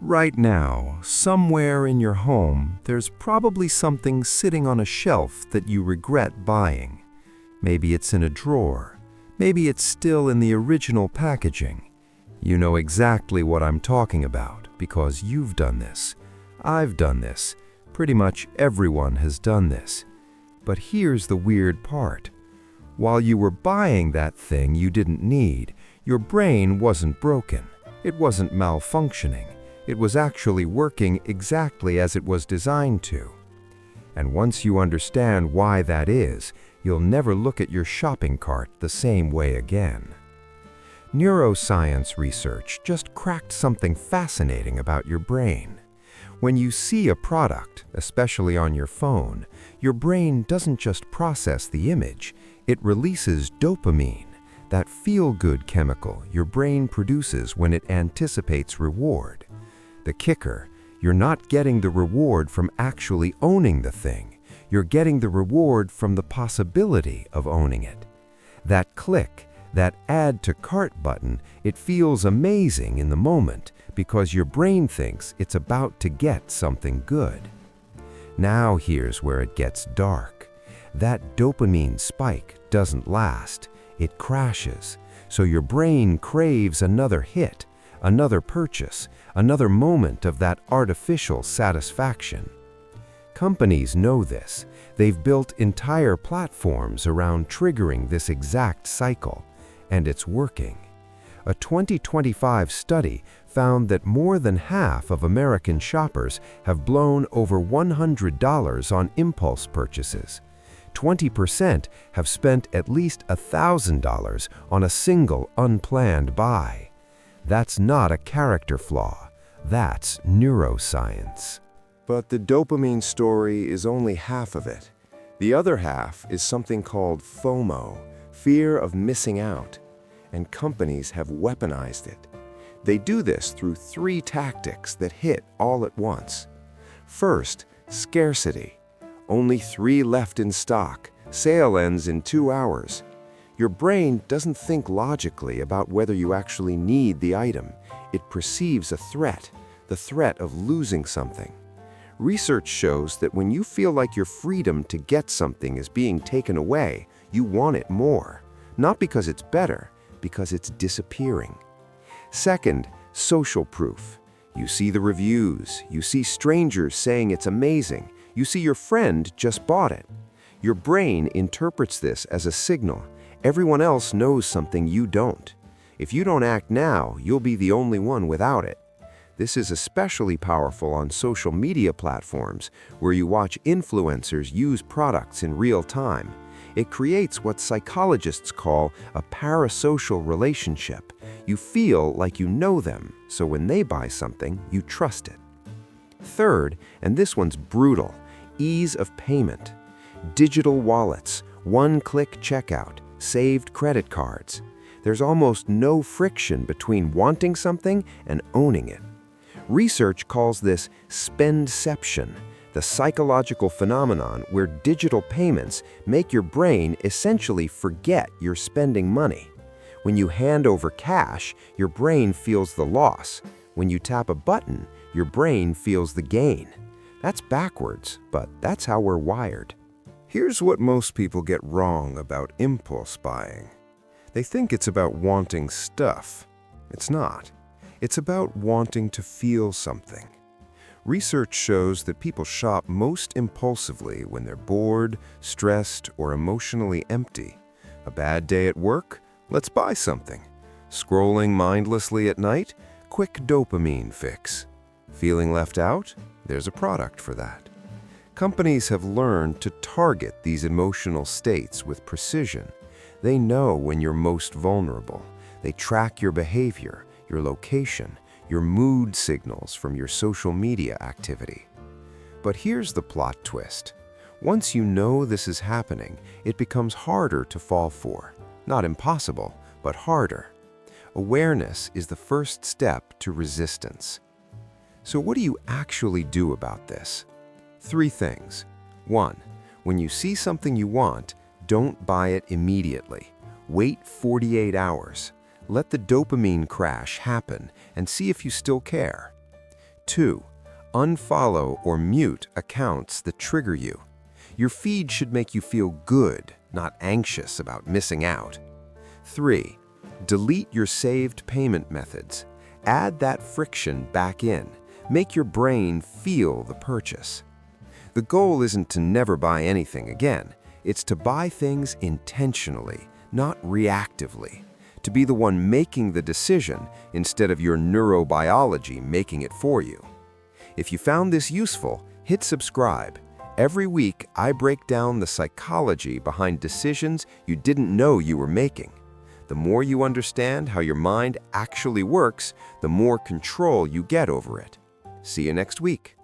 Right now, somewhere in your home, there's probably something sitting on a shelf that you regret buying. Maybe it's in a drawer. Maybe it's still in the original packaging. You know exactly what I'm talking about because you've done this. I've done this. Pretty much everyone has done this. But here's the weird part. While you were buying that thing you didn't need, your brain wasn't broken. It wasn't malfunctioning. It was actually working exactly as it was designed to. And once you understand why that is, you'll never look at your shopping cart the same way again. Neuroscience research just cracked something fascinating about your brain. When you see a product, especially on your phone, your brain doesn't just process the image, it releases dopamine, that feel-good chemical your brain produces when it anticipates reward. The kicker, you're not getting the reward from actually owning the thing. You're getting the reward from the possibility of owning it. That click, that add to cart button, it feels amazing in the moment because your brain thinks it's about to get something good. Now here's where it gets dark. That dopamine spike doesn't last. It crashes. So your brain craves another hit, another purchase, another moment of that artificial satisfaction. Companies know this. They've built entire platforms around triggering this exact cycle, and it's working. A 2025 study found that more than half of American shoppers have blown over $100 on impulse purchases. 20% have spent at least $1,000 on a single unplanned buy. That's not a character flaw. That's neuroscience. But the dopamine story is only half of it. The other half is something called FOMO, fear of missing out, and companies have weaponized it. They do this through 3 tactics that hit all at once. First, scarcity. Only 3 left in stock. Sale ends in 2 hours. Your brain doesn't think logically about whether you actually need the item. It perceives a threat, the threat of losing something. Research shows that when you feel like your freedom to get something is being taken away, you want it more. Not because it's better, because it's disappearing. Second, social proof. You see the reviews, you see strangers saying it's amazing, you see your friend just bought it. Your brain interprets this as a signal. Everyone else knows something you don't. If you don't act now, you'll be the only one without it. This is especially powerful on social media platforms where you watch influencers use products in real time. It creates what psychologists call a parasocial relationship. You feel like you know them, so when they buy something, you trust it. Third, and this one's brutal, ease of payment. Digital wallets, one-click checkout, saved credit cards. There's almost no friction between wanting something and owning it. Research calls this spendception, the psychological phenomenon where digital payments make your brain essentially forget you're spending money. When you hand over cash, your brain feels the loss. When you tap a button, your brain feels the gain. That's backwards, but that's how we're wired. Here's what most people get wrong about impulse buying. They think it's about wanting stuff. It's not. It's about wanting to feel something. Research shows that people shop most impulsively when they're bored, stressed, or emotionally empty. A bad day at work? Let's buy something. Scrolling mindlessly at night? Quick dopamine fix. Feeling left out? There's a product for that. Companies have learned to target these emotional states with precision. They know when you're most vulnerable. They track your behavior, your location, your mood signals from your social media activity. But here's the plot twist. Once you know this is happening, it becomes harder to fall for. Not impossible, but harder. Awareness is the first step to resistance. So what do you actually do about this? 3 things. 1. When you see something you want, don't buy it immediately. Wait 48 hours. Let the dopamine crash happen and see if you still care. 2. Unfollow or mute accounts that trigger you. Your feed should make you feel good, not anxious about missing out. 3. Delete your saved payment methods. Add that friction back in. Make your brain feel the purchase. The goal isn't to never buy anything again. It's to buy things intentionally, not reactively. To be the one making the decision instead of your neurobiology making it for you. If you found this useful, hit subscribe. Every week, I break down the psychology behind decisions you didn't know you were making. The more you understand how your mind actually works, the more control you get over it. See you next week.